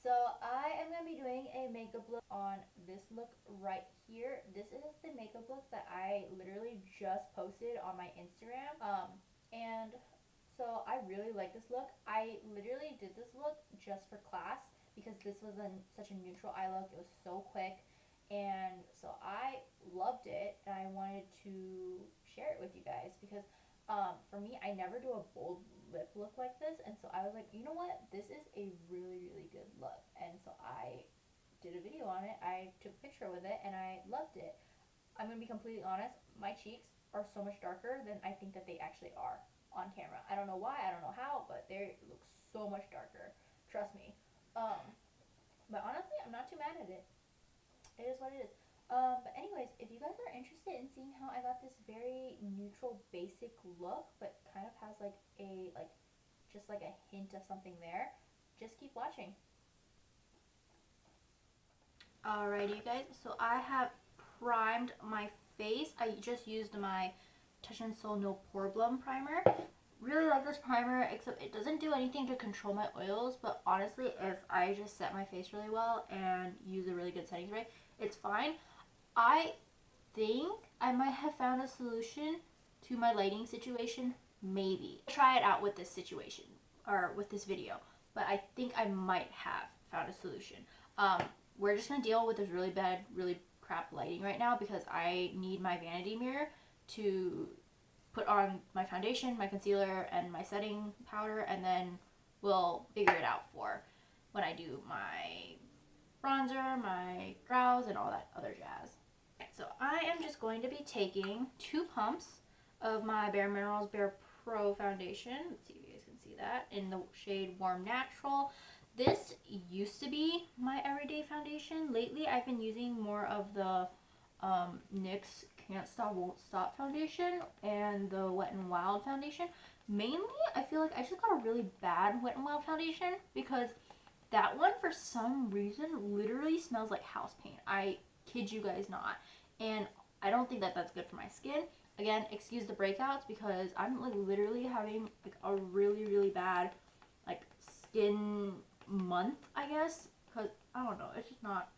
So I am going to be doing a makeup look on this look right here. This is the makeup look that I literally just posted on my Instagram. And so I really like this look. I literally did this look just for class because this was such a neutral eye look. It was so quick. And so I loved it and I wanted to share it with you guys because for me, I never do a bold lip look like this, and so I was like, you know what, this is a really good look, and so I did a video on it. I took a picture with it and I loved it. I'm gonna be completely honest, my cheeks are so much darker than I think that they actually are on camera. I don't know why, I don't know how, but they look so much darker, trust me. But honestly, I'm not too mad at it. It is what it is. But anyways, if you guys are interested in seeing how I got this very neutral, basic look, but kind of has like a just like a hint of something there, just keep watching. Alrighty, you guys. So I have primed my face. I just used my Touch in Sol No Poreblem primer. Really like this primer, except it doesn't do anything to control my oils, but honestly, if I just set my face really well and use a really good setting spray, it's fine. I think I might have found a solution to my lighting situation, maybe. Try it out with this situation, or with this video, but I think I might have found a solution. We're just gonna deal with this really bad, really crap lighting right now because I need my vanity mirror to put on my foundation, my concealer, and my setting powder, and then we'll figure it out for when I do my bronzer, my brows, and all that other jazz. So I am just going to be taking 2 pumps of my BareMinerals BarePro foundation. Let's see if you guys can see that, in the shade Warm Natural. This used to be my everyday foundation. Lately, I've been using more of the NYX Can't Stop Won't Stop foundation and the Wet n Wild foundation. Mainly, I feel like I just got a really bad Wet n Wild foundation because that one, for some reason, literally smells like house paint. I kid you guys not. And I don't think that that's good for my skin. Again, excuse the breakouts because I'm like literally having like a really bad like skin month, I guess. Because I don't know, it's just not,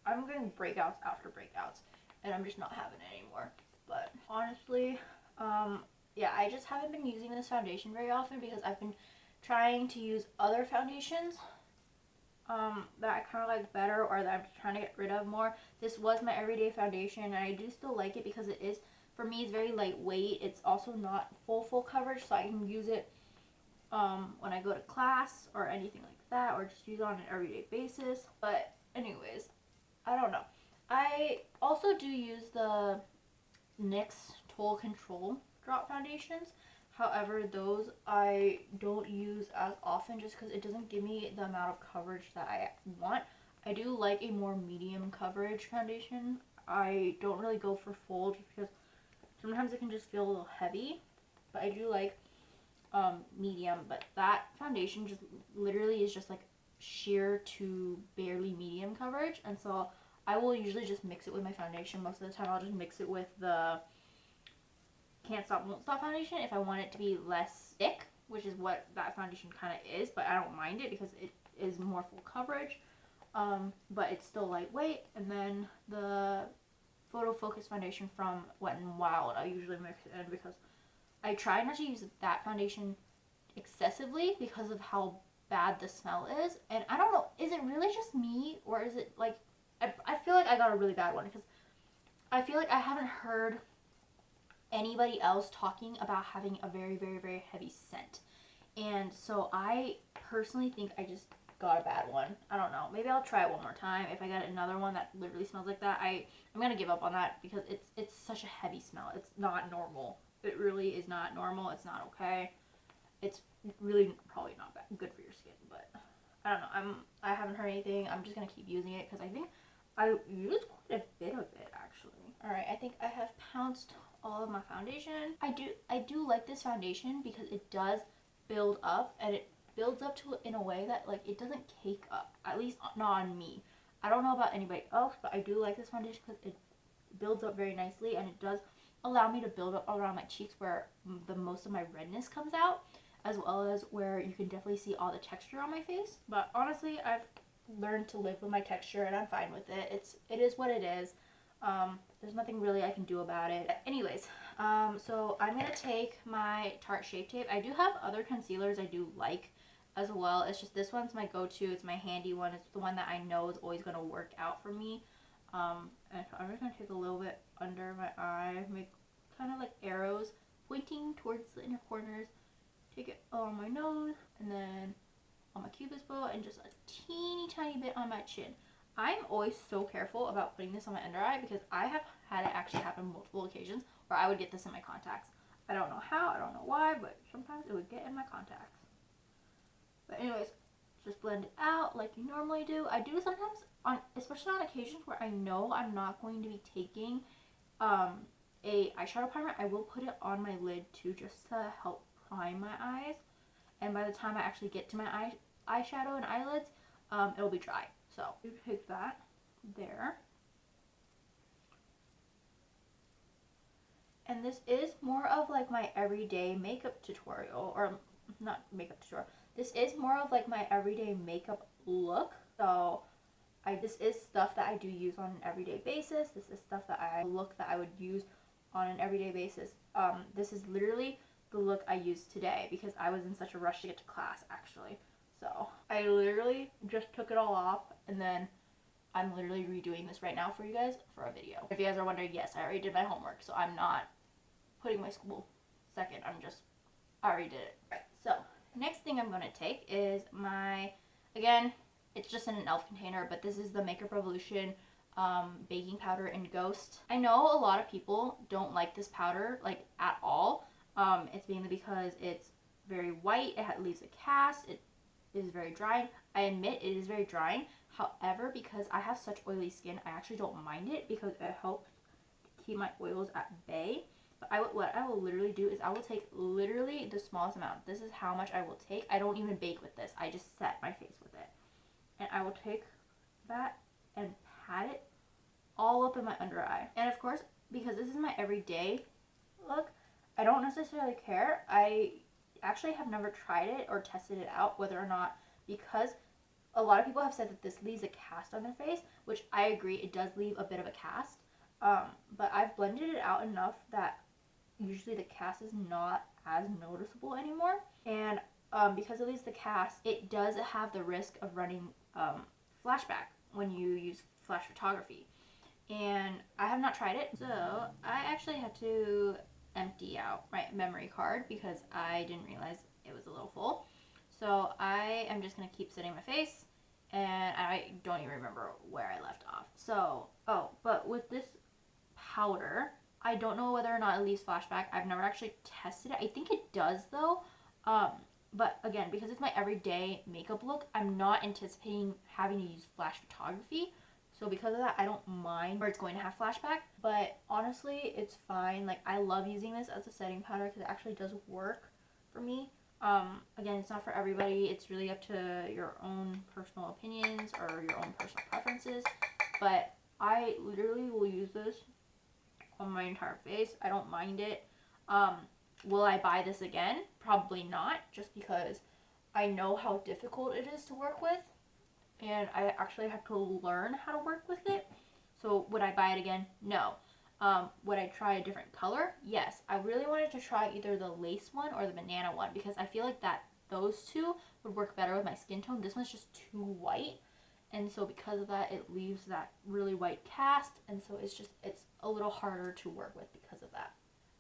I'm getting breakouts after breakouts and I'm just not having it anymore. But honestly, yeah, I just haven't been using this foundation very often because I've been trying to use other foundations that I kind of like better, or that I'm trying to get rid of more. This was my everyday foundation and I do still like it because it is, for me, it's very lightweight. It's also not full coverage, so I can use it when I go to class or anything like that, or just use it on an everyday basis. But anyways, I don't know. I also do use the NYX Total Control drop foundations. However, those I don't use as often just because it doesn't give me the amount of coverage that I want. I do like a more medium coverage foundation. I don't really go for full just because sometimes it can just feel a little heavy. But I do like medium. But that foundation just literally is just like sheer to barely medium coverage. And so I will usually just mix it with my foundation. Most of the time I'll just mix it with the Can't Stop Won't Stop foundation if I want it to be less thick, which is what that foundation kind of is, but I don't mind it because it is more full coverage, but it's still lightweight. And then the Photo Focus foundation from Wet n Wild, I usually mix it in because I try not to use that foundation excessively because of how bad the smell is. And I don't know, is it really just me, or is it like, I feel like I got a really bad one because I feel like I haven't heard anybody else talking about having a very heavy scent, and so I personally think I just got a bad one. I don't know, maybe I'll try it one more time. If I get another one that literally smells like that, I'm gonna give up on that because it's such a heavy smell. It's not normal. It really is not normal. It's not okay. It's really probably not good for your skin, but I don't know. I haven't heard anything. I'm just gonna keep using it because I think I used quite a bit of it actually. Alright, I think I have pounced all of my foundation. I do like this foundation because it does build up, and it builds up to in a way that like it doesn't cake up, at least not on me. I don't know about anybody else, but I do like this foundation because it builds up very nicely, and it does allow me to build up around my cheeks where the most of my redness comes out, as well as where you can definitely see all the texture on my face. But honestly, I've learned to live with my texture, and I'm fine with it. It is what it is. There's nothing really I can do about it. Anyways, so I'm going to take my Tarte Shape Tape. I do have other concealers I do like as well. It's just this one's my go-to. It's my handy one. It's the one that I know is always going to work out for me. And so I'm just going to take a little bit under my eye, make kind of like arrows pointing towards the inner corners. Take it along my nose, and then on my cupid's bow, and just a teeny tiny bit on my chin. I'm always so careful about putting this on my under eye because I have had it actually happen multiple occasions where I would get this in my contacts. I don't know how, I don't know why, but sometimes it would get in my contacts. But anyways, just blend it out like you normally do. I do sometimes, especially on occasions where I know I'm not going to be taking a eyeshadow primer, I will put it on my lid too, just to help prime my eyes. And by the time I actually get to my eyeshadow and eyelids, it'll be dry. So you take that there. And this is more of like my everyday makeup tutorial, or not makeup tutorial. This is more of like my everyday makeup look. So this is stuff that I do use on an everyday basis. This is stuff that I look that I would use on an everyday basis. This is literally the look I used today because I was in such a rush to get to class actually. So I literally just took it all off, and then I'm literally redoing this right now for you guys for a video. If you guys are wondering, yes, I already did my homework, so I'm not putting my school second. I already did it. Right, so next thing I'm going to take is again, it's just in an e.l.f. container, but this is the Makeup Revolution baking powder in Ghost. I know a lot of people don't like this powder, like, at all. It's mainly because it's very white, it leaves a cast, it is very drying. I admit it is very drying. However, because I have such oily skin, I actually don't mind it because it helps keep my oils at bay. But what I will literally do is I will take literally the smallest amount. This is how much I will take. I don't even bake with this. I just set my face with it. And I will take that and pat it all up in my under eye. And of course, because this is my everyday look, I don't necessarily care. I actually have never tried it or tested it out whether or not, because a lot of people have said that this leaves a cast on their face, which I agree, it does leave a bit of a cast. But I've blended it out enough that usually the cast is not as noticeable anymore. And because it leaves the cast, it does have the risk of running flashback when you use flash photography. And I have not tried it, so I actually had to empty out my memory card because I didn't realize it was a little full. So I am just going to keep setting my face, and I don't even remember where I left off. So, but with this powder, I don't know whether or not it leaves flashback. I've never actually tested it. I think it does though. But again, because it's my everyday makeup look, I'm not anticipating having to use flash photography. So because of that, I don't mind where it's going to have flashback. But honestly, it's fine. Like, I love using this as a setting powder because it actually does work for me. Again, it's not for everybody. It's really up to your own personal opinions or your own personal preferences. But I literally will use this on my entire face. I don't mind it. Will I buy this again? Probably not, just because I know how difficult it is to work with. And I actually have to learn how to work with it. So would I buy it again? No. Would I try a different color? Yes. I really wanted to try either the lace one or the banana one because I feel like those two would work better with my skin tone. This one's just too white. And so because of that, it leaves that really white cast. And so it's a little harder to work with because of that.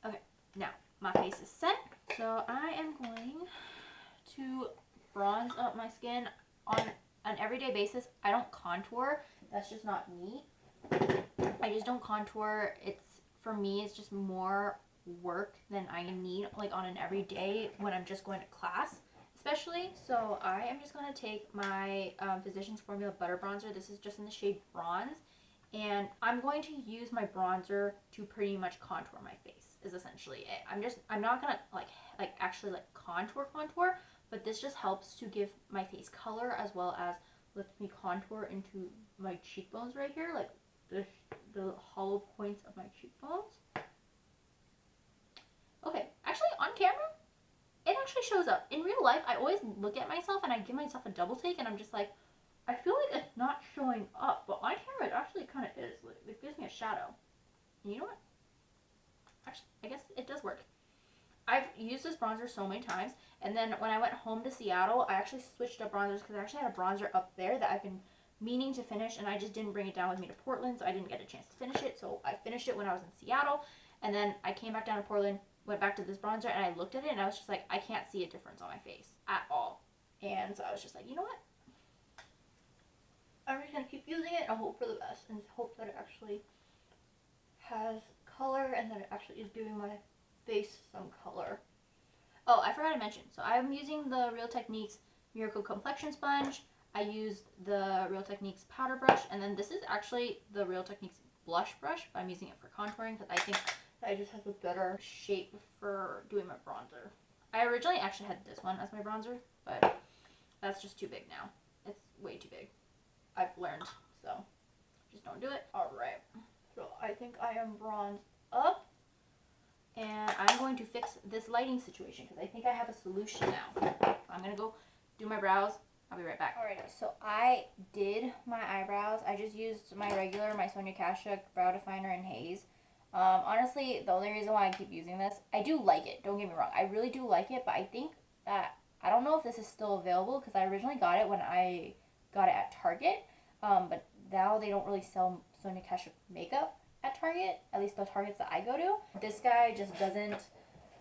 Okay, now my face is set. So I am going to bronze up my skin on an everyday basis. I don't contour. That's just not me. I just don't contour. For me, it's just more work than I need, like, on an everyday when I'm just going to class, especially. So I am just going to take my Physicians Formula Butter Bronzer. This is just in the shade Bronze. And I'm going to use my bronzer to pretty much contour my face, is essentially it. I'm not going to, like actually, like, contour, but this just helps to give my face color as well as lets me contour into my cheekbones right here, like the hollow points of my cheekbones. Okay, actually on camera, it actually shows up. In real life, I always look at myself and I give myself a double take and I'm just like, I feel like it's not showing up, but on camera it actually kind of is. Like, it gives me a shadow. And you know what? Actually, I guess it does work. I've used this bronzer so many times, and then when I went home to Seattle, I actually switched up bronzers because I actually had a bronzer up there that I've been meaning to finish, and I just didn't bring it down with me to Portland, so I didn't get a chance to finish it. So I finished it when I was in Seattle, and then I came back down to Portland, went back to this bronzer, and I looked at it, and I was just like, I can't see a difference on my face at all. And so I was just like, you know what? I'm just going to keep using it and hope for the best, and hope that it actually has color and that it actually is giving my face some color. Oh, I forgot to mention. So I'm using the Real Techniques Miracle Complexion Sponge. I used the Real Techniques powder brush, and then this is actually the Real Techniques blush brush, but I'm using it for contouring because I think that it just has a better shape for doing my bronzer. I originally actually had this one as my bronzer, but that's just too big now. It's way too big. I've learned, so just don't do it. Alright, so I think I am bronzed up, and I'm going to fix this lighting situation because I think I have a solution now. I'm going to go do my brows. I'll be right back. Alright, so I did my eyebrows. I just used my regular, my Sonia Kashuk brow definer in Haze. Honestly, the only reason why I keep using this, I do like it, don't get me wrong. I really do like it, but I think that, I don't know if this is still available because I originally got it when I got it at Target, but now they don't really sell Sonia Kashuk makeup at Target, at least the Targets that I go to. This guy just doesn't,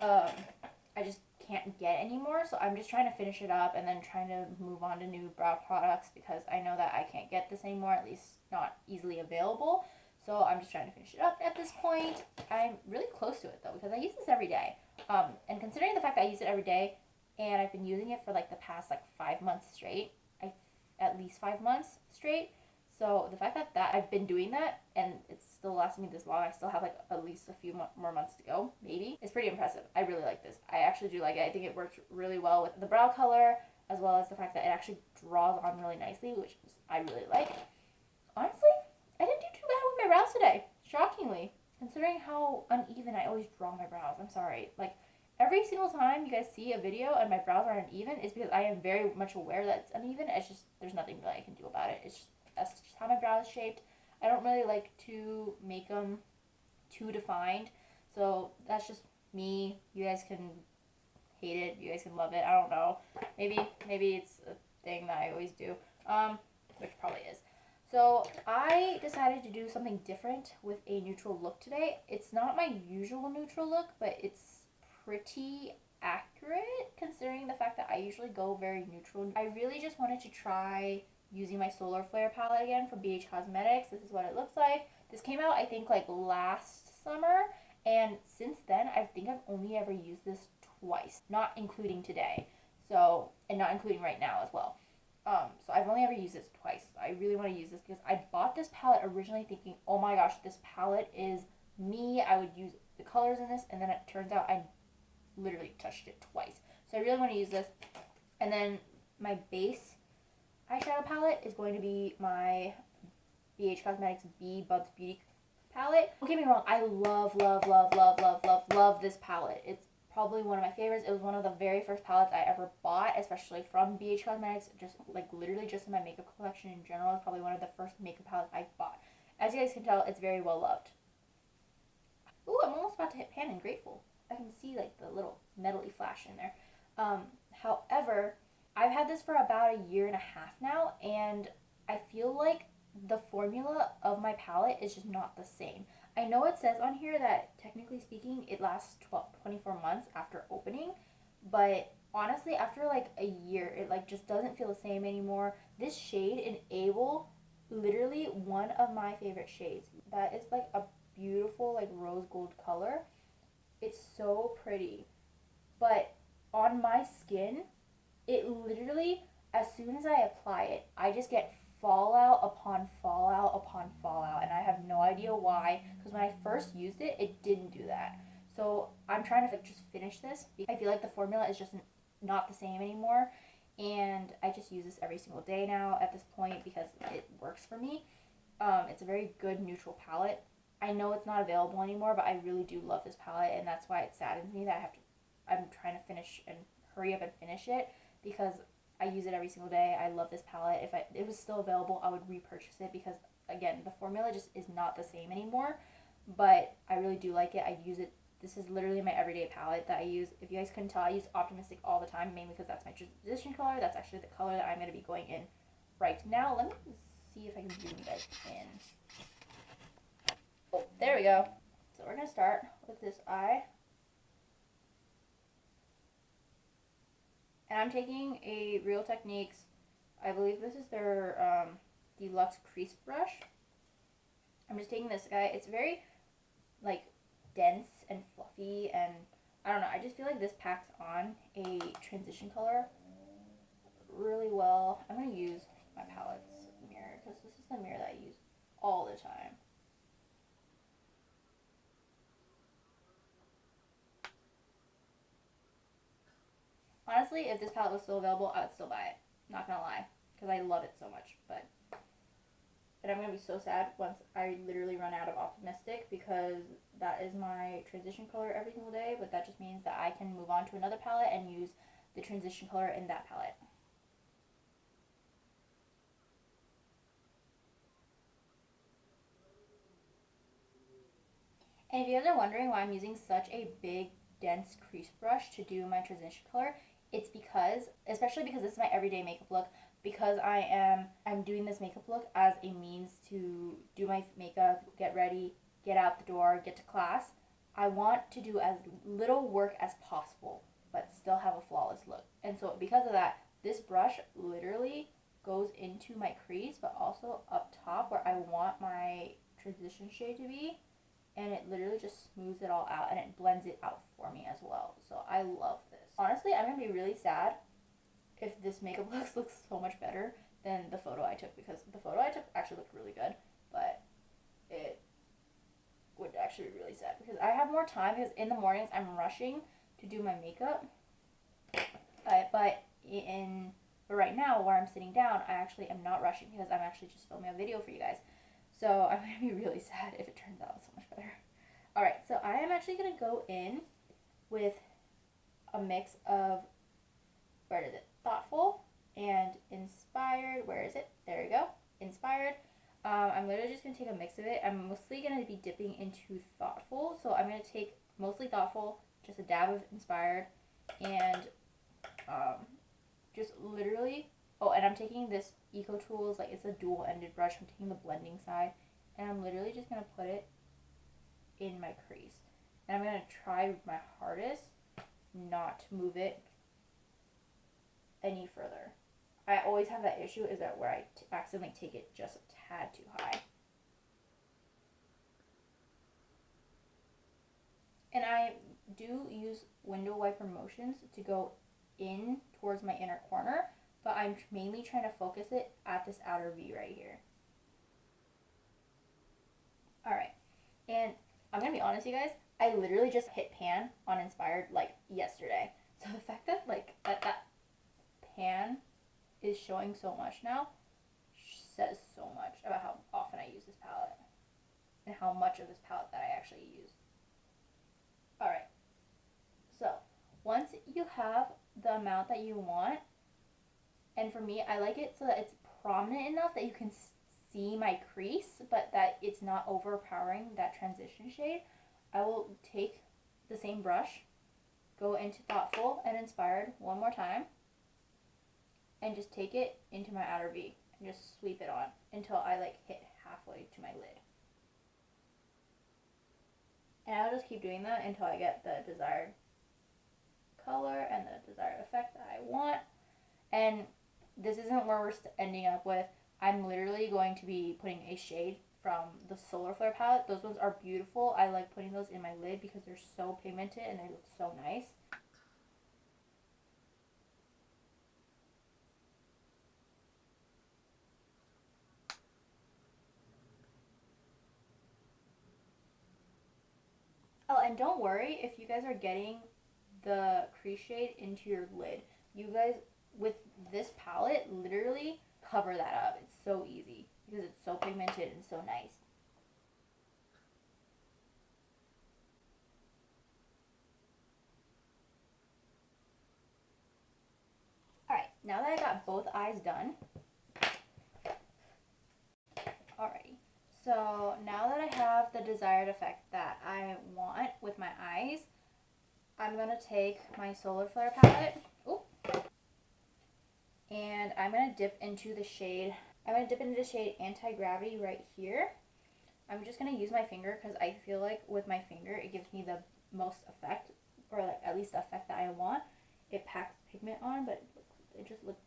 I just can't get anymore, so I'm just trying to finish it up and then trying to move on to new brow products because I know that I can't get this anymore, at least not easily available. So I'm just trying to finish it up at this point. I'm really close to it though because I use this every day. And considering the fact that I use it every day and I've been using it for like the past like 5 months straight, at least 5 months straight. So the fact that I've been doing that and it's still lasting me this long, I still have like at least a few more months to go, maybe. It's pretty impressive. I really like this. I actually do like it. I think it works really well with the brow color as well as the fact that it actually draws on really nicely, which I really like. Honestly, I didn't do too bad with my brows today, shockingly, considering how uneven I always draw my brows. I'm sorry. Like, every single time you guys see a video and my brows are uneven, it's because I am very much aware that it's uneven. It's just, there's nothing that I can do about it. It's just, that's just how my brow is shaped. I don't really like to make them too defined. So that's just me. You guys can hate it. You guys can love it. I don't know. Maybe it's a thing that I always do, which probably is. So I decided to do something different with a neutral look today. It's not my usual neutral look, but it's pretty accurate considering the fact that I usually go very neutral. I really just wanted to try using my Solar Flare palette again from BH Cosmetics. This is what it looks like. This came out I think like last summer, and since then I think I've only ever used this twice, not including today. So, and not including right now as well. So I've only ever used this twice. I really want to use this because I bought this palette originally thinking, oh my gosh, this palette is me. I would use the colors in this, and then it turns out I literally touched it twice. So I really want to use this. And then my base eyeshadow palette is going to be my BH Cosmetics Bubzbeauty palette. Don't get me wrong, I love this palette. It's probably one of my favorites. It was one of the very first palettes I ever bought, especially from BH Cosmetics. Just like literally just in my makeup collection in general. It's probably one of the first makeup palettes I bought. As you guys can tell, it's very well loved. Ooh, I'm almost about to hit pan and grateful. I can see like the little metally flash in there. However, I've had this for about a year and a half now, and I feel like the formula of my palette is just not the same. I know it says on here that technically speaking it lasts 24 months after opening, but honestly after like a year it like just doesn't feel the same anymore. This shade in Able, literally one of my favorite shades. That is like a beautiful like rose gold color. It's so pretty, but on my skin it literally, as soon as I apply it, I just get fallout upon fallout upon fallout, and I have no idea why, because when I first used it, it didn't do that. So I'm trying to just finish this. I feel like the formula is just not the same anymore, and I just use this every single day now at this point because it works for me. It's a very good neutral palette. I know it's not available anymore, but I really do love this palette, and that's why it saddens me that I'm trying to finish and hurry up and finish it, because I use it every single day. I love this palette. If it was still available, I would repurchase it because, again, the formula just is not the same anymore. But I really do like it. I use it. This is literally my everyday palette that I use. If you guys couldn't tell, I use Optimistic all the time, mainly because that's my transition color. That's actually the color that I'm going to be going in right now. Let me see if I can zoom you guys in. Oh, there we go. So we're going to start with this eye. And I'm taking a Real Techniques, I believe this is their deluxe crease brush. I'm just taking this guy. It's very, like, dense and fluffy, and I don't know, I just feel like this packs on a transition color really well. I'm going to use my palette's mirror, because this is the mirror that I use all the time. Honestly, if this palette was still available, I would still buy it. Not gonna lie, because I love it so much. And I'm gonna be so sad once I literally run out of Optimistic, because that is my transition color every single day. But that just means that I can move on to another palette and use the transition color in that palette. And if you guys are wondering why I'm using such a big, dense crease brush to do my transition color, it's because, especially because this is my everyday makeup look, because I'm doing this makeup look as a means to do my makeup, get ready, get out the door, get to class. I want to do as little work as possible, but still have a flawless look. And so because of that, this brush literally goes into my crease, but also up top where I want my transition shade to be. And it literally just smooths it all out, and it blends it out for me as well. So I love this. Honestly, I'm going to be really sad if this makeup looks so much better than the photo I took, because the photo I took actually looked really good, but it would actually be really sad because I have more time, because in the mornings I'm rushing to do my makeup. But right now, where I'm sitting down, I actually am not rushing because I'm actually just filming a video for you guys. So I'm going to be really sad if it turns out so much better. Alright, so I am actually going to go in with a mix of, where is it? Thoughtful and Inspired. Where is it? There we go. Inspired. I'm literally just going to take a mix of it. I'm mostly going to be dipping into Thoughtful. So I'm going to take mostly Thoughtful, just a dab of Inspired, and just literally... Oh, and I'm taking this Eyeko Tools, like it's a dual-ended brush. I'm taking the blending side, and I'm literally just going to put it in my crease. And I'm going to try my hardest not to move it any further. I always have that issue, is that where I accidentally take it just a tad too high. And I do use window wiper motions to go in towards my inner corner, but I'm mainly trying to focus it at this outer V right here. Alright, and I'm going to be honest, you guys, I literally just hit pan on Inspired like yesterday. So the fact that like that pan is showing so much now says so much about how often I use this palette and how much of this palette that I actually use. Alright, so once you have the amount that you want, and for me, I like it so that it's prominent enough that you can see my crease, but that it's not overpowering that transition shade, I will take the same brush, go into Thoughtful and Inspired one more time, and just take it into my outer V and just sweep it on until I like hit halfway to my lid. And I'll just keep doing that until I get the desired color and the desired effect that I want. And this isn't where we're ending up with. I'm literally going to be putting a shade from the Solar Flare palette. Those ones are beautiful. I like putting those in my lid because they're so pigmented and they look so nice. Oh, and don't worry if you guys are getting the crease shade into your lid. You guys, with this palette, literally cover that up. It's so easy because it's so pigmented and so nice. Alright, now that I got both eyes done, alrighty. So now that I have the desired effect that I want with my eyes, I'm going to take my Solar Flare palette, and I'm going to dip into the shade, Anti-Gravity right here. I'm just going to use my finger because I feel like with my finger it gives me the most effect, or like at least the effect that I want. It packs pigment on, but it just looks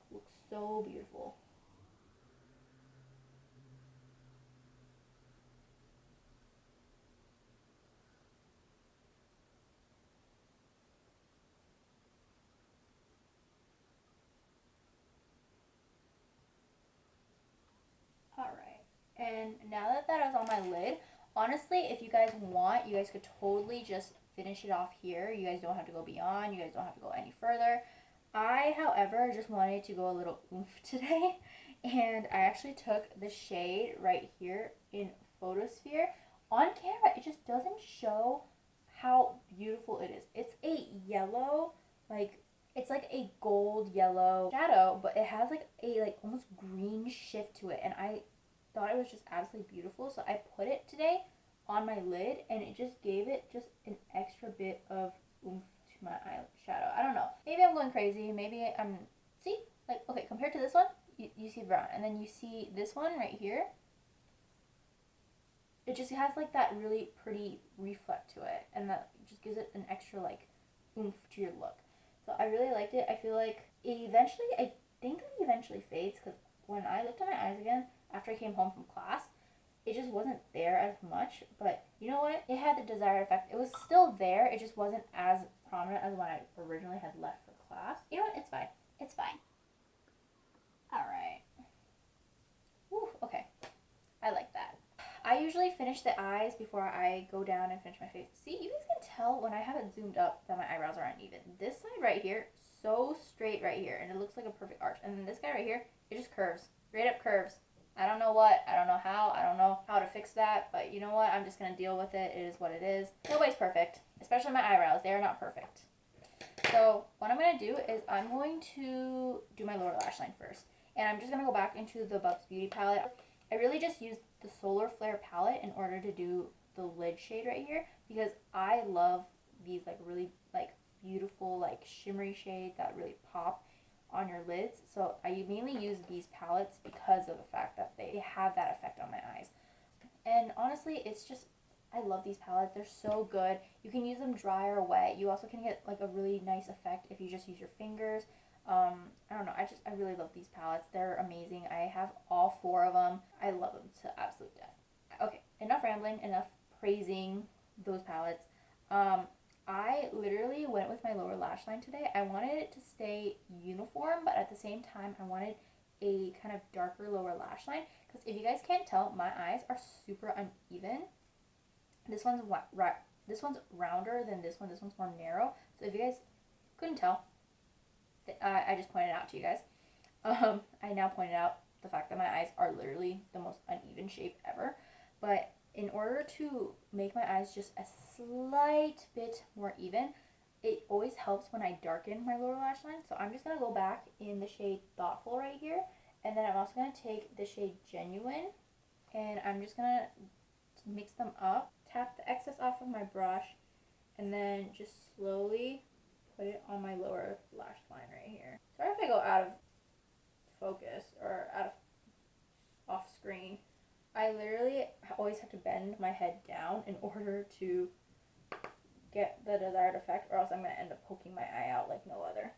so beautiful. Alright, and now that that is on my lid, honestly, if you guys want, you guys could totally just finish it off here. You guys don't have to go beyond. You guys don't have to go any further. I, however, just wanted to go a little oomph today, and I actually took the shade right here in Photosphere. On camera, it just doesn't show how beautiful it is. It's a yellow, like, it's like a gold yellow shadow, but it has like a almost green shift to it, and I thought it was just absolutely beautiful, so I put it today on my lid, and it just gave it just an extra bit of oomph to my eyeshadow. I don't know. Maybe I'm going crazy. Maybe I'm... See? Like, okay, compared to this one, you see brown, and then you see this one right here. It just has like that really pretty reflect to it, and that just gives it an extra like oomph to your look. So I really liked it. I feel like I think it eventually fades, because when I looked at my eyes again after I came home from class, it just wasn't there as much. But you know what? It had the desired effect. It was still there. It just wasn't as prominent as when I originally had left for class. You know what? It's fine. It's fine. Alright. Okay. I like that. I usually finish the eyes before I go down and finish my face. See, you guys can tell when I have it zoomed up that my eyebrows are uneven. This side right here, so straight right here, and it looks like a perfect arch. And then this guy right here, it just curves. Straight up curves. I don't know what, I don't know how, I don't know how to fix that, but you know what? I'm just going to deal with it. It is what it is. Nobody's perfect, especially my eyebrows. They are not perfect. So what I'm going to do is I'm going to do my lower lash line first. And I'm just going to go back into the Bubzbeauty palette. I really just used the Solar Flare palette in order to do the lid shade right here, because I love these like really like beautiful like shimmery shades that really pop on your lids. So I mainly use these palettes because of the fact that they have that effect on my eyes. And honestly, it's just, I love these palettes. They're so good. You can use them dry or wet. You also can get like a really nice effect if you just use your fingers. I don't know, I really love these palettes. They're amazing. I have all 4 of them. I love them to absolute death. Okay, enough rambling, enough praising those palettes. I literally went with my lower lash line today. I wanted it to stay uniform, but at the same time, I wanted a kind of darker lower lash line, because if you guys can't tell, my eyes are super uneven. This one's rounder than this one. This one's more narrow. So if you guys couldn't tell, I just pointed out to you guys. I now pointed out the fact that my eyes are literally the most uneven shape ever. But in order to make my eyes just a slight bit more even, it always helps when I darken my lower lash line. So I'm just going to go back in the shade Thoughtful right here. And then I'm also going to take the shade Genuine. And I'm just going to mix them up. Tap the excess off of my brush. And then just slowly put it on my lower lash line right here. Sorry if I go out of focus or off screen. I literally always have to bend my head down in order to get the desired effect, or else I'm going to end up poking my eye out like no other.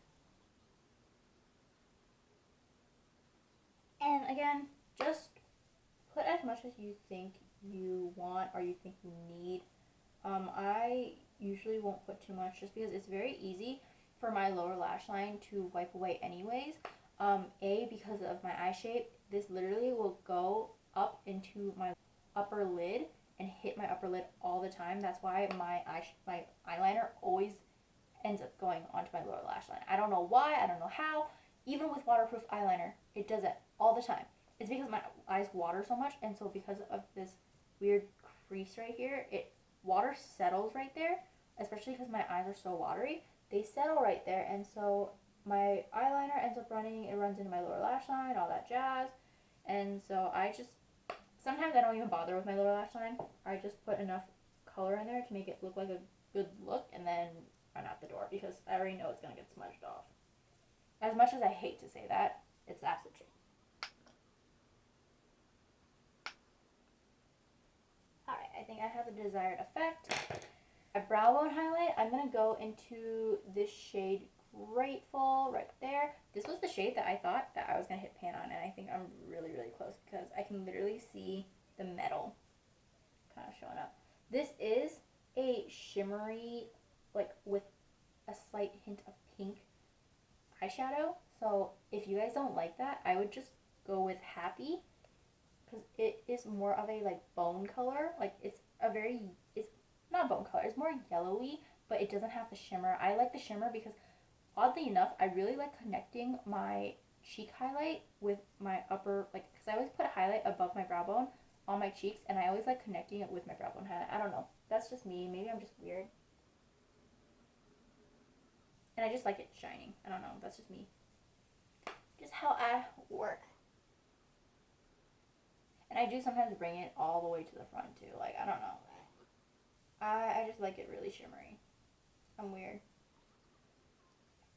And again, just put as much as you think you want or you think you need. I usually won't put too much just because it's very easy for my lower lash line to wipe away anyways. Because of my eye shape, this literally will go up into my upper lid and hit my upper lid all the time. That's why my eyeliner always ends up going onto my lower lash line. I don't know why, I don't know how. Even with waterproof eyeliner, it does it all the time. It's because my eyes water so much, and so because of this weird crease right here, water settles right there, especially because my eyes are so watery. They settle right there, and so my eyeliner ends up running, it runs into my lower lash line, all that jazz. And so sometimes I don't even bother with my lower lash line. I just put enough color in there to make it look like a good look and then run out the door because I already know it's going to get smudged off. As much as I hate to say that, it's absolutely true. Alright, I think I have the desired effect. My brow bone highlight, I'm going to go into this shade Grateful right there. This was the shade that I thought that I was going to hit pan on, and I think I'm really, really close because I can literally see the metal kind of showing up. This is a shimmery, like with a slight hint of pink eyeshadow. So if you guys don't like that, I would just go with Happy because it is more of a like bone color. Like it's not bone color, it's more yellowy, but it doesn't have the shimmer. I like the shimmer because oddly enough, I really like connecting my cheek highlight with my upper, like, because I always put a highlight above my brow bone on my cheeks, and I always like connecting it with my brow bone highlight. I don't know. That's just me. Maybe I'm just weird. And I just like it shining. I don't know. That's just me. Just how I work. And I do sometimes bring it all the way to the front, too. Like, I don't know. I just like it really shimmery. I'm weird.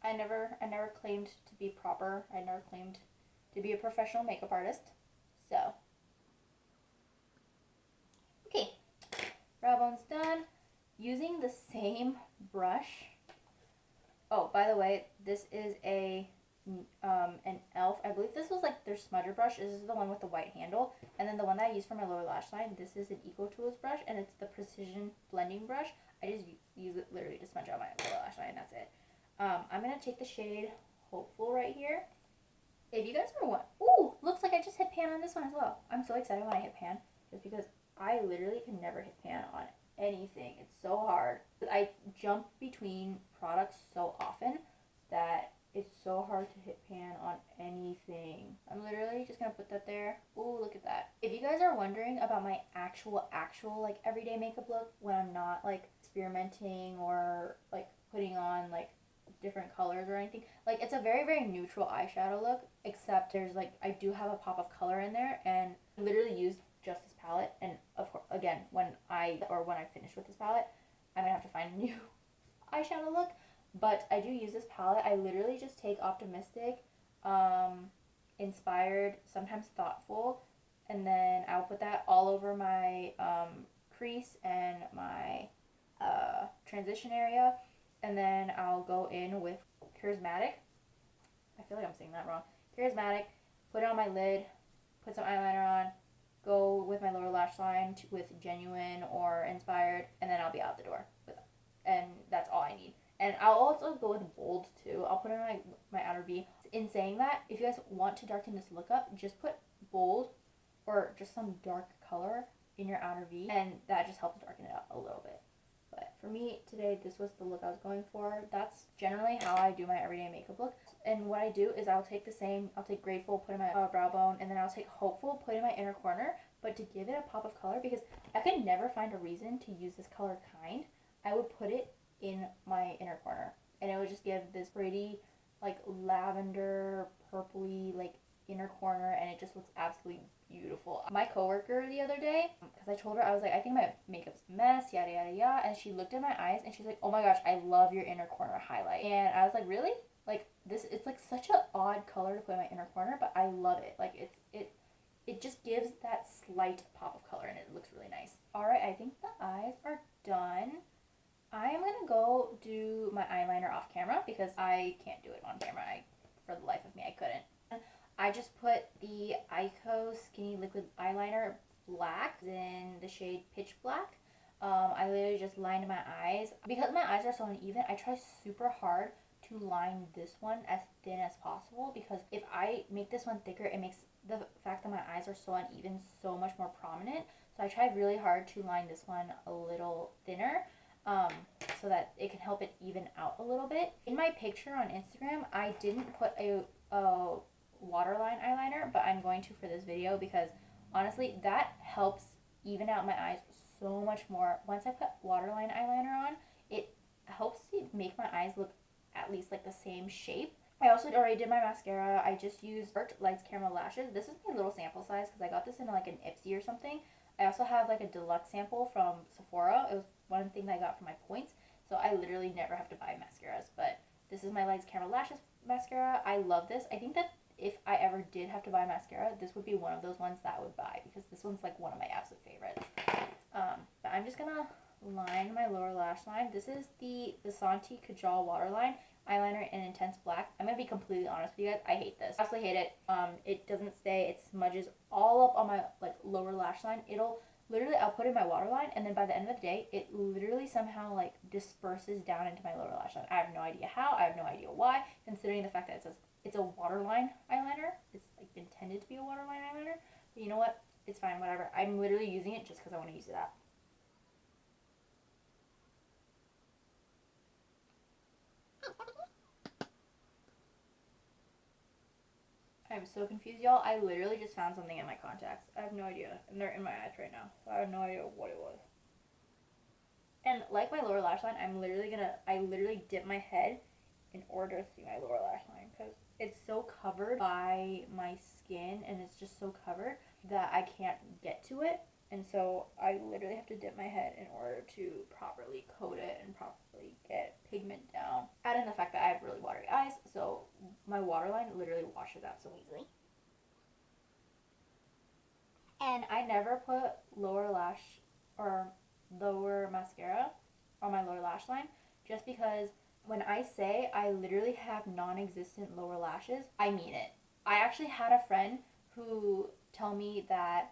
I never claimed to be proper. I never claimed to be a professional makeup artist. So, okay, brow bone's done. Using the same brush. Oh, by the way, this is an e.l.f. I believe this was like their smudger brush. This is the one with the white handle. And then the one that I use for my lower lash line, this is an Eyeko brush, and it's the precision blending brush. I just use it literally to smudge out my lower lash line, and that's it. I'm going to take the shade Hopeful right here. If you guys are wondering, ooh, looks like I just hit pan on this one as well. I'm so excited when I hit pan, just because I literally can never hit pan on anything. It's so hard. I jump between products so often that it's so hard to hit pan on anything. I'm literally just going to put that there. Ooh, look at that. If you guys are wondering about my actual like everyday makeup look when I'm not like experimenting or like putting on like different colors or anything, like it's a very, very neutral eyeshadow look, except there's like I do have a pop of color in there, and I literally used just this palette. And of course, again, when I finish with this palette, I'm gonna have to find a new eyeshadow look, but I do use this palette. I literally just take Optimistic, Inspired, sometimes Thoughtful, and then I'll put that all over my crease and my transition area. And then I'll go in with Charismatic. I feel like I'm saying that wrong. Charismatic. Put it on my lid. Put some eyeliner on. Go with my lower lash line with Genuine or Inspired. And then I'll be out the door. And that's all I need. And I'll also go with Bold too. I'll put it on my outer V. In saying that, if you guys want to darken this look up, just put Bold or just some dark color in your outer V. And that just helps darken it up a little bit. But for me today, this was the look I was going for. That's generally how I do my everyday makeup look. And what I do is I'll take Grateful, put in my brow bone, and then I'll take Hopeful, put in my inner corner. But to give it a pop of color, because I could never find a reason to use this color kind, I would put it in my inner corner. And it would just give this pretty, like, lavender, purpley, like, inner corner, and it just looks absolutely beautiful. My coworker the other day, because I told her, I was like, I think my makeup's a mess, yada yada yada, and she looked at my eyes and she's like, oh my gosh, I love your inner corner highlight. And I was like, really? Like, this, it's like such an odd color to put in my inner corner, but I love it. Like, it just gives that slight pop of color, and it looks really nice. Alright, I think the eyes are done. I am gonna go do my eyeliner off camera because I can't do it on camera. For the life of me, I couldn't. I just put the Eyeko Skinny Liquid Eyeliner black in the shade Pitch Black. I literally just lined my eyes. Because my eyes are so uneven, I try super hard to line this one as thin as possible, because if I make this one thicker, it makes the fact that my eyes are so uneven so much more prominent. So I try really hard to line this one a little thinner, so that it can help it even out a little bit. In my picture on Instagram, I didn't put a Waterline eyeliner, but I'm going to for this video, because honestly that helps even out my eyes so much more. Once I put Waterline eyeliner on, it helps to make my eyes look at least like the same shape, I also already did my mascara. I just used Art Lights Caramel Lashes. This is my little sample size because I got this in like an Ipsy or something. I also have like a deluxe sample from Sephora. It was one thing that I got for my points. So I literally never have to buy mascaras. But this is my Lights Caramel Lashes mascara. I love this. I think that if I ever did have to buy mascara, this would be one of those ones that I would buy because this one's like one of my absolute favorites. But I'm just gonna line my lower lash line. This is the Vasanti Kajal Waterline eyeliner in Intense Black. I'm gonna be completely honest with you guys. I hate this. I absolutely hate it. It doesn't stay. It smudges all up on my like lower lash line. It'll literally, I'll put in my waterline, and then by the end of the day, it literally somehow like disperses down into my lower lash line. I have no idea how. I have no idea why. Considering the fact that it says it's a waterline eyeliner. It's like intended to be a waterline eyeliner. But you know what? It's fine. Whatever. I'm literally using it just because I want to use it up. I'm so confused, y'all. I literally just found something in my contacts. I have no idea. And they're in my eyes right now. So I have no idea what it was. And like my lower lash line, I literally dip my head in order to see my lower lash line. Because it's so covered by my skin and it's just so covered that I can't get to it. And so I literally have to dip my head in order to properly coat it and properly get pigment down. Add in the fact that I have really watery eyes, so my waterline literally washes out so easily. And I never put lower lash or lower mascara on my lower lash line just because when I say I literally have non-existent lower lashes, I mean it. I actually had a friend who told me that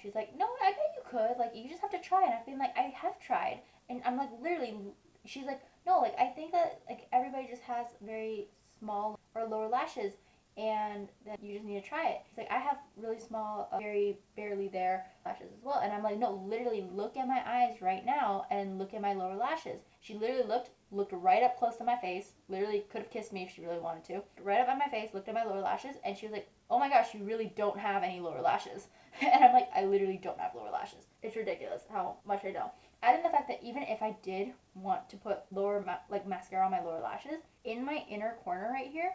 she's like, no, I bet you could. Like, you just have to try. And I've been like, I have tried. And I'm like, literally, she's like, no, like, I think that, like, everybody just has very small or lower lashes. And that you just need to try it. She's like, I have really small, very barely there lashes as well. And I'm like, no, literally, look at my eyes right now and look at my lower lashes. She literally looked right up close to my face. Literally could have kissed me if she really wanted to. Right up at my face, looked at my lower lashes, and she was like, oh my gosh, you really don't have any lower lashes. And I'm like, I literally don't have lower lashes. It's ridiculous how much I don't. Add in the fact that even if I did want to put mascara on my lower lashes, in my inner corner right here,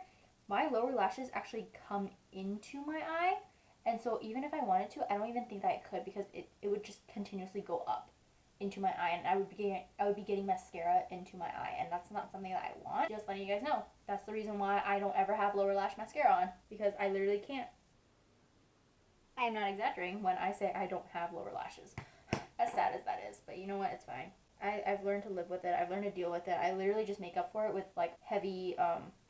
my lower lashes actually come into my eye. And so even if I wanted to, I don't even think that I could because it would just continuously go up into my eye, and I would be getting mascara into my eye, and that's not something that I want. Just letting you guys know. That's the reason why I don't ever have lower lash mascara on, because I literally can't. I am not exaggerating when I say I don't have lower lashes. As sad as that is, but you know what? It's fine. I've learned to live with it. I've learned to deal with it. I literally just make up for it with like heavy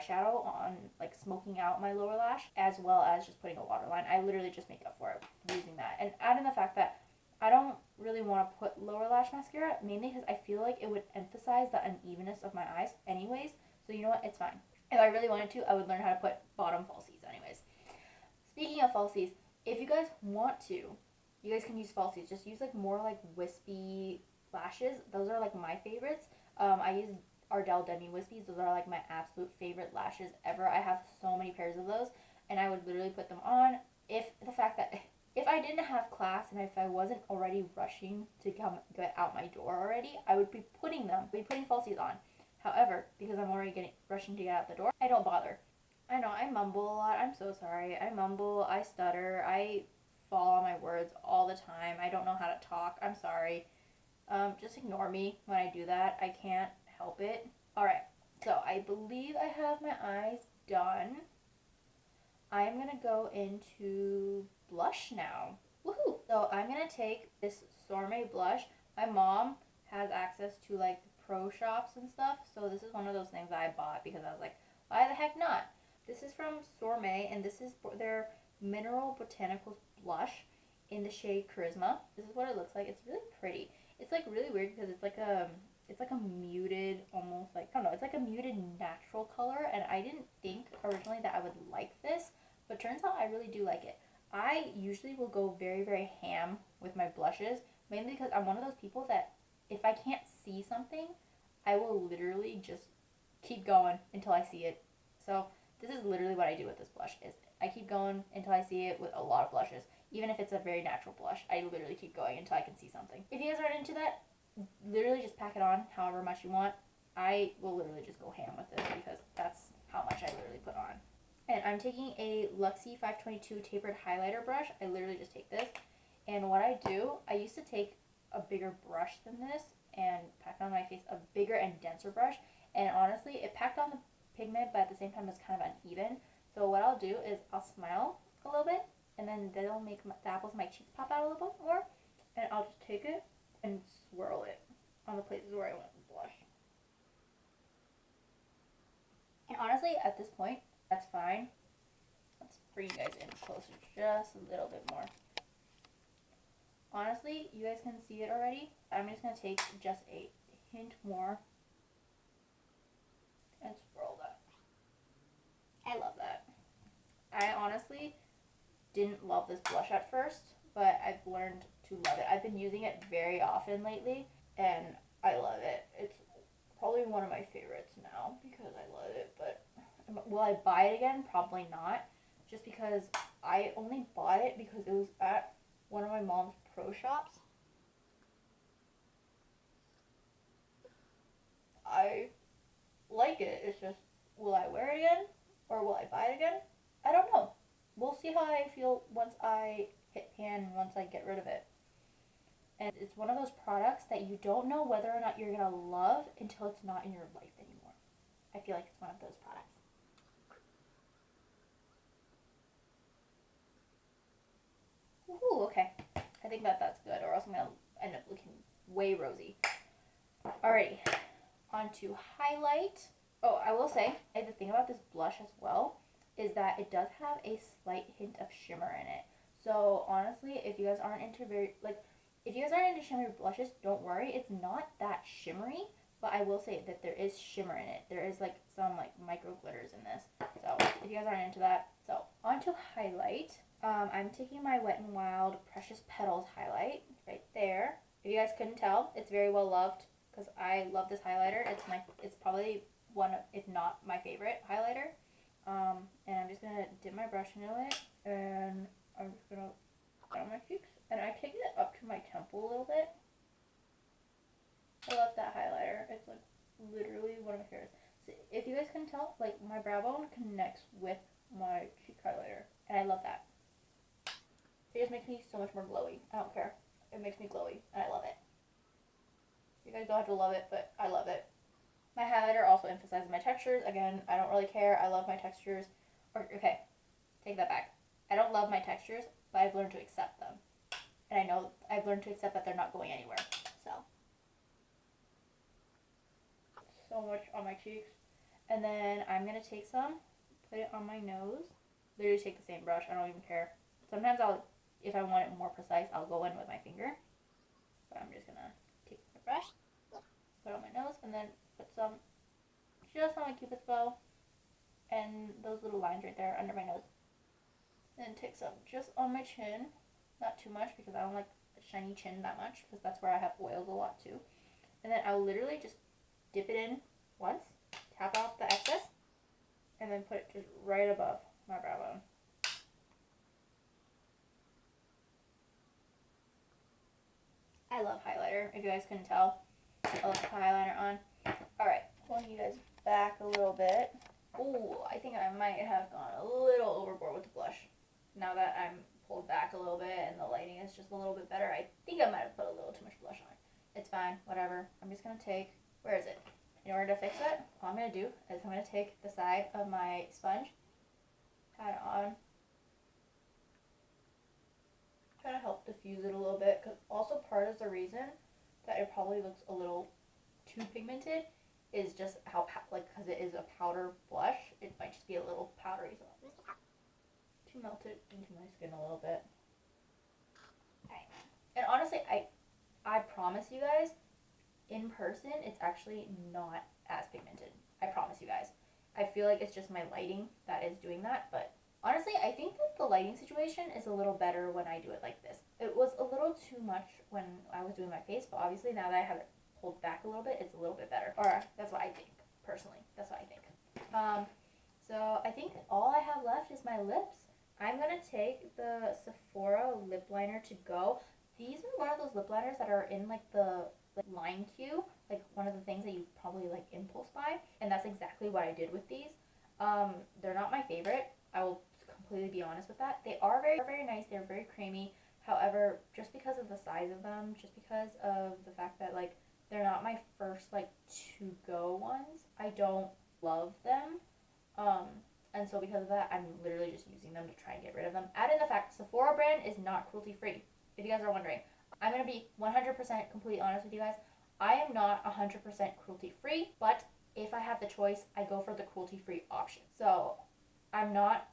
shadow on, like smoking out my lower lash, as well as just putting a waterline. I literally just make up for it using that. And add in the fact that I don't really want to put lower lash mascara, mainly because I feel like it would emphasize the unevenness of my eyes anyways. So you know what? It's fine. If I really wanted to, I would learn how to put bottom falsies anyways. Speaking of falsies, if you guys want to, you guys can use falsies. Just use like more like wispy lashes. Those are like my favorites. I use Ardell Demi Wispies. Those are like my absolute favorite lashes ever. I have so many pairs of those, and I would literally put them on if I didn't have class and if I wasn't already rushing to get out my door already, I would be putting falsies on. However, because I'm already rushing to get out the door, I don't bother. I know, I mumble a lot. I'm so sorry. I mumble, I stutter, I fall on my words all the time. I don't know how to talk. I'm sorry. Just ignore me when I do that. I can't help it. Alright, so I believe I have my eyes done. I am going to go into blush now. Woohoo! So I'm going to take this Sonia blush. My mom has access to like pro shops and stuff, so this is one of those things that I bought because I was like, why the heck not? This is from Sonia, and this is their Mineral Botanicals blush in the shade Charisma. This is what it looks like. It's really pretty. It's like really weird because it's like a muted, almost like, I don't know, it's like a muted natural color, and I didn't think originally that I would like this, but turns out I really do like it. I usually will go very, very ham with my blushes, mainly because I'm one of those people that if I can't see something, I will literally just keep going until I see it. So this is literally what I do with this blush, is I keep going until I see it with a lot of blushes. Even if it's a very natural blush, I literally keep going until I can see something. If you guys aren't into that, literally just pack it on however much you want. I will literally just go ham with this because that's how much I literally put on. And I'm taking a Luxie 522 tapered highlighter brush. I literally just take this. And what I do, I used to take a bigger brush than this and pack on my face a bigger and denser brush. And honestly, it packed on the pigment, but at the same time, it's kind of uneven. So what I'll do is I'll smile a little bit, and then that'll make the apples of my cheeks pop out a little bit more. And I'll just take it and swirl it on the places where I want to blush. And honestly, at this point, that's fine. Let's bring you guys in closer just a little bit more. Honestly, you guys can see it already. I'm just going to take just a hint more and swirl that. I love that. I honestly didn't love this blush at first, but I've learned to love it. I've been using it very often lately, and I love it. It's probably one of my favorites now because I love it, but will I buy it again? Probably not, just because I only bought it because it was at one of my mom's pro shops. I like it. It's just, will I wear it again or will I buy it again? I don't know. We'll see how I feel once I hit pan, once I get rid of it. And it's one of those products that you don't know whether or not you're going to love until it's not in your life anymore. I feel like it's one of those products. Ooh, okay. I think that's good, or else I'm going to end up looking way rosy. Alrighty, on to highlight. Oh, I will say, the thing about this blush as well is that it does have a slight hint of shimmer in it. So honestly, if you guys aren't into shimmery blushes, don't worry. It's not that shimmery, but I will say that there is shimmer in it. There is like some like micro glitters in this. So if you guys aren't into that, so on to highlight. I'm taking my Wet n Wild Precious Petals highlight right there. If you guys couldn't tell, it's very well loved because I love this highlighter. It's probably one of, if not my favorite highlighter. And I'm just gonna dip my brush into it, and I'm just gonna put on my cheeks, and I take it up to my temple a little bit. I love that highlighter. It's like literally one of my favorites. So if you guys can tell, like my brow bone connects with my cheek highlighter, and I love that. It just makes me so much more glowy. I don't care. It makes me glowy, and I love it. You guys don't have to love it, but I love it. My highlighter also emphasizes my textures. Again, I don't really care. I love my textures. Okay, take that back. I don't love my textures, but I've learned to accept them. And I know I've learned to accept that they're not going anywhere. So much on my cheeks. And then I'm going to take some, put it on my nose. Literally take the same brush. I don't even care. Sometimes if I want it more precise, I'll go in with my finger. But I'm just going to take the brush, put it on my nose, and then put some just on my cupid's bow and those little lines right there under my nose. Then take some just on my chin, not too much because I don't like a shiny chin that much because that's where I have oils a lot too. And then I'll literally just dip it in once, tap off the excess, and then put it just right above my brow bone. I love highlighter, if you guys couldn't tell. I love the highlighter on. Alright, pulling you guys back a little bit. Ooh, I think I might have gone a little overboard with the blush. Now that I'm pulled back a little bit and the lighting is just a little bit better, I think I might have put a little too much blush on. It's fine, whatever. I'm just going to take, where is it? In order to fix it, all I'm going to do is I'm going to take the side of my sponge, pat it on, try to help diffuse it a little bit, because also part of the reason that it probably looks a little too pigmented is just how, because it is a powder blush, it might just be a little powdery, so to melt it into my skin a little bit. Okay. And honestly, I promise you guys, in person, it's actually not as pigmented. I promise you guys. I feel like it's just my lighting that is doing that, but honestly, I think that the lighting situation is a little better when I do it like this. It was a little too much when I was doing my face, but obviously now that I have it pulled back a little bit, it's a little bit better. Or that's what I think, personally. That's what I think. So I think all I have left is my lips. I'm going to take the Sephora lip liner to go. These are one of those lip liners that are in like the line queue, like one of the things that you probably like impulse buy, and that's exactly what I did with these. They're not my favorite. I will completely be honest with that. They are very, very nice. They're very creamy. However, just because of the size of them, just because of the fact that like they're not my first like to-go ones, I don't love them. And so because of that, I'm literally just using them to try and get rid of them. Add in the fact Sephora brand is not cruelty free. If you guys are wondering, I'm going to be 100% completely honest with you guys. I am not 100% cruelty free, but if I have the choice, I go for the cruelty free option. So I'm not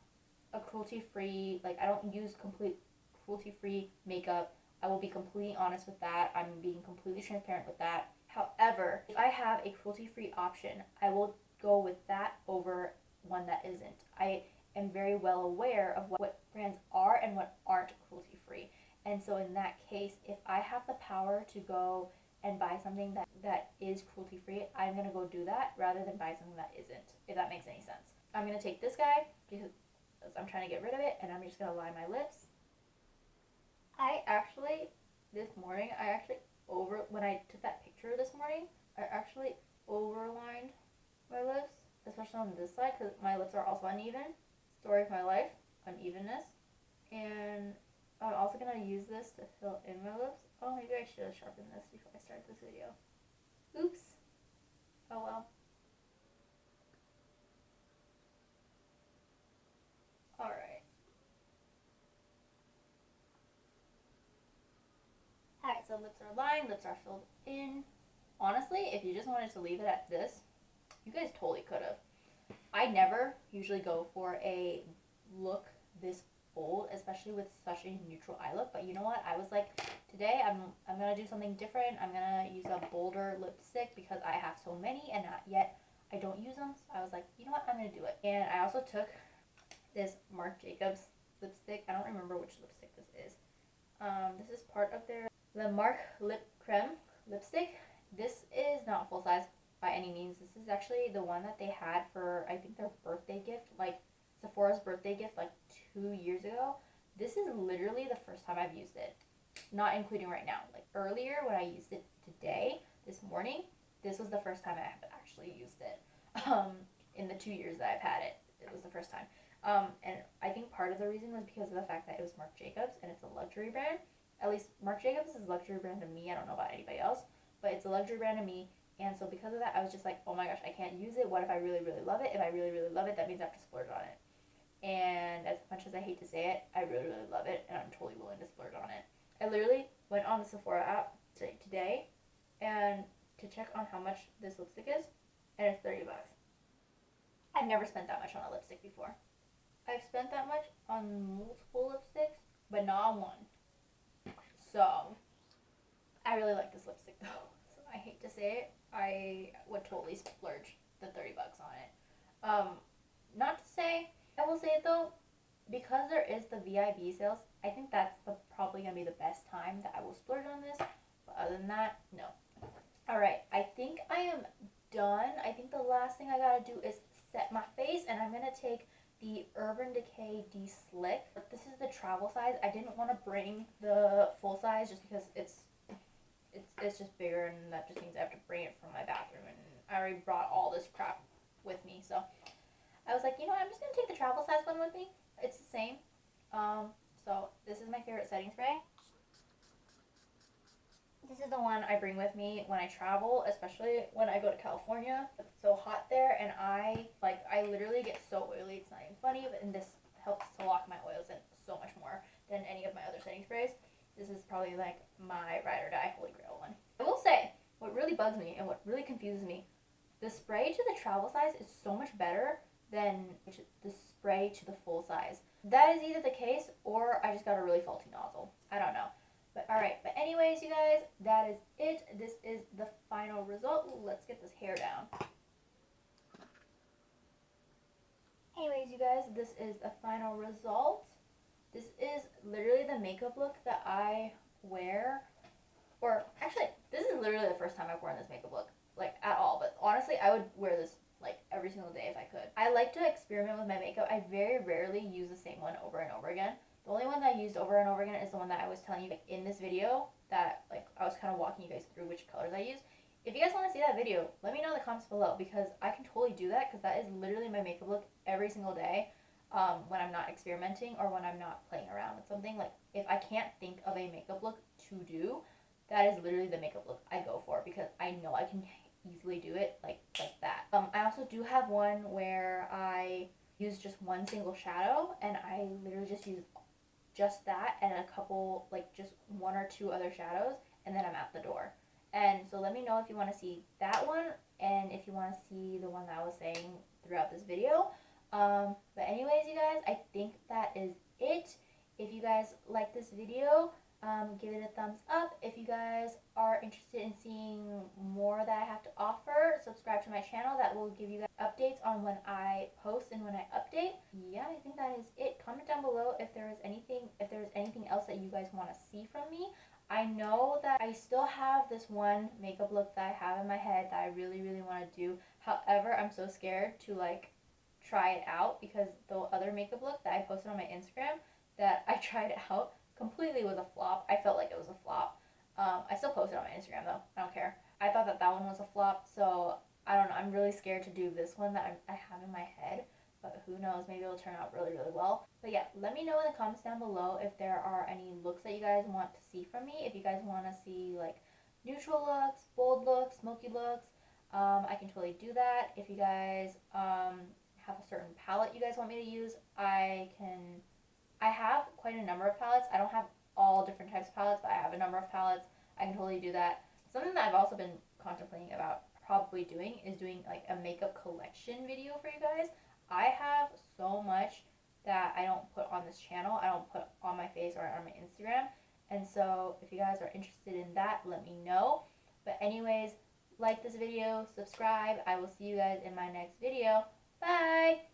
a cruelty free, like I don't use complete cruelty free makeup. I will be completely honest with that. I'm being completely transparent with that. However, if I have a cruelty free option, I will go with that over one that isn't. I am very well aware of what brands are and what aren't cruelty free. And so in that case, if I have the power to go and buy something that is cruelty free, I'm going to go do that rather than buy something that isn't, if that makes any sense. I'm going to take this guy because I'm trying to get rid of it, and I'm just going to line my lips. This morning, when I took that picture this morning, I actually overlined my lips, especially on this side because my lips are also uneven. Story of my life, unevenness. And I'm also going to use this to fill in my lips. Oh, maybe I should have sharpened this before I started this video. Oops. Oh well. Alright. Alright, so lips are lined, lips are filled in. Honestly, if you just wanted to leave it at this, you guys totally could have. I never usually go for a look this bold, especially with such a neutral eye look, but you know what? I was like, today I'm gonna do something different. I'm gonna use a bolder lipstick because I have so many and not yet I don't use them. So I was like, you know what? I'm gonna do it. And I also took this Marc Jacobs lipstick. I don't remember which lipstick this is. This is part of their Le Marc Lip Creme lipstick. This is not full size by any means. This is actually the one that they had for, I think, their birthday gift, like Sephora's birthday gift like 2 years ago. This is literally the first time I've used it, not including right now. Like earlier when I used it today, this morning, this was the first time I have actually used it. In the 2 years that I've had it, it was the first time. And I think part of the reason was because of the fact that it was Marc Jacobs and it's a luxury brand. At least Marc Jacobs is a luxury brand to me. I don't know about anybody else, but it's a luxury brand to me. And so because of that, I was just like, oh my gosh, I can't use it. What if I really, really love it? If I really, really love it, that means I have to splurge on it. And as much as I hate to say it, I really, really love it, and I'm totally willing to splurge on it. I literally went on the Sephora app today and to check on how much this lipstick is, and it's 30 bucks. I've never spent that much on a lipstick before. I've spent that much on multiple lipsticks, but not on one. So, I really like this lipstick though. So I hate to say it, I would totally splurge the 30 bucks on it. Not to say, I will say it though, because there is the VIB sales, I think that's probably going to be the best time that I will splurge on this. But other than that, no. Alright, I think I am done. I think the last thing I gotta do is set my face, and I'm going to take the Urban Decay De-Slick. This is the travel size. I didn't want to bring the full size just because it's just bigger, and that just means I have to bring it from my bathroom, and I already brought all this crap with me, so I was like, you know what, I'm just going to take the travel size one with me. It's the same. So this is my favorite setting spray. This is the one I bring with me when I travel, especially when I go to California. It's so hot there, and I literally get so oily, it's not even funny, and this helps to lock my oils in so much more than any of my other setting sprays. This is probably like my ride or die holy grail one. I will say, what really bugs me and what really confuses me, the spray to the travel size is so much better than the spray to the full size. That is either the case, or I just got a really faulty nozzle. I don't know. But alright, but anyways, you guys, that is it. This is the final result. Ooh, let's get this hair down. Anyways, you guys, this is the final result. This is literally the makeup look that I wear. Or, actually, this is literally the first time I've worn this makeup look, like, at all. But honestly, I would wear this, like, every single day if I could. I like to experiment with my makeup. I very rarely use the same one over and over again. The only one that I used over and over again is the one that I was telling you in this video that, like, I was kind of walking you guys through which colors I use. If you guys want to see that video, let me know in the comments below, because I can totally do that, because that is literally my makeup look every single day when I'm not experimenting or when I'm not playing around with something. Like, if I can't think of a makeup look to do, that is literally the makeup look I go for, because I know I can easily do it like that. I also do have one where I use just one single shadow, and I literally just use just that and a couple, like just one or two other shadows, and then I'm at the door. And so let me know if you want to see that one, and if you want to see the one that I was saying throughout this video. But anyways, you guys, I think that is it. If you guys like this video, give it a thumbs up. If you guys are interested in seeing more that I have to offer, subscribe to my channel. That will give you guys updates on when I post and when I update. Yeah, I think that is it. Comment down below if there is anything else that you guys want to see from me. I know that I still have this one makeup look that I have in my head that I really, really want to do. However, I'm so scared to like try it out, because the other makeup look that I posted on my Instagram that I tried out completely was a flop. I felt like it was a flop. I still posted on my Instagram though. I don't care. I thought that one was a flop, so I don't know. I'm really scared to do this one that I have in my head, but who knows? Maybe it'll turn out really, really well. But yeah, let me know in the comments down below if there are any looks that you guys want to see from me. If you guys want to see like neutral looks, bold looks, smoky looks, I can totally do that. If you guys have a certain palette you guys want me to use, I have quite a number of palettes. I don't have all different types of palettes, but I have a number of palettes. I can totally do that. Something that I've also been contemplating about probably doing is doing like a makeup collection video for you guys. I have so much that I don't put on this channel. I don't put on my face or on my Instagram. And so if you guys are interested in that, let me know. But anyways, like this video, subscribe. I will see you guys in my next video. Bye!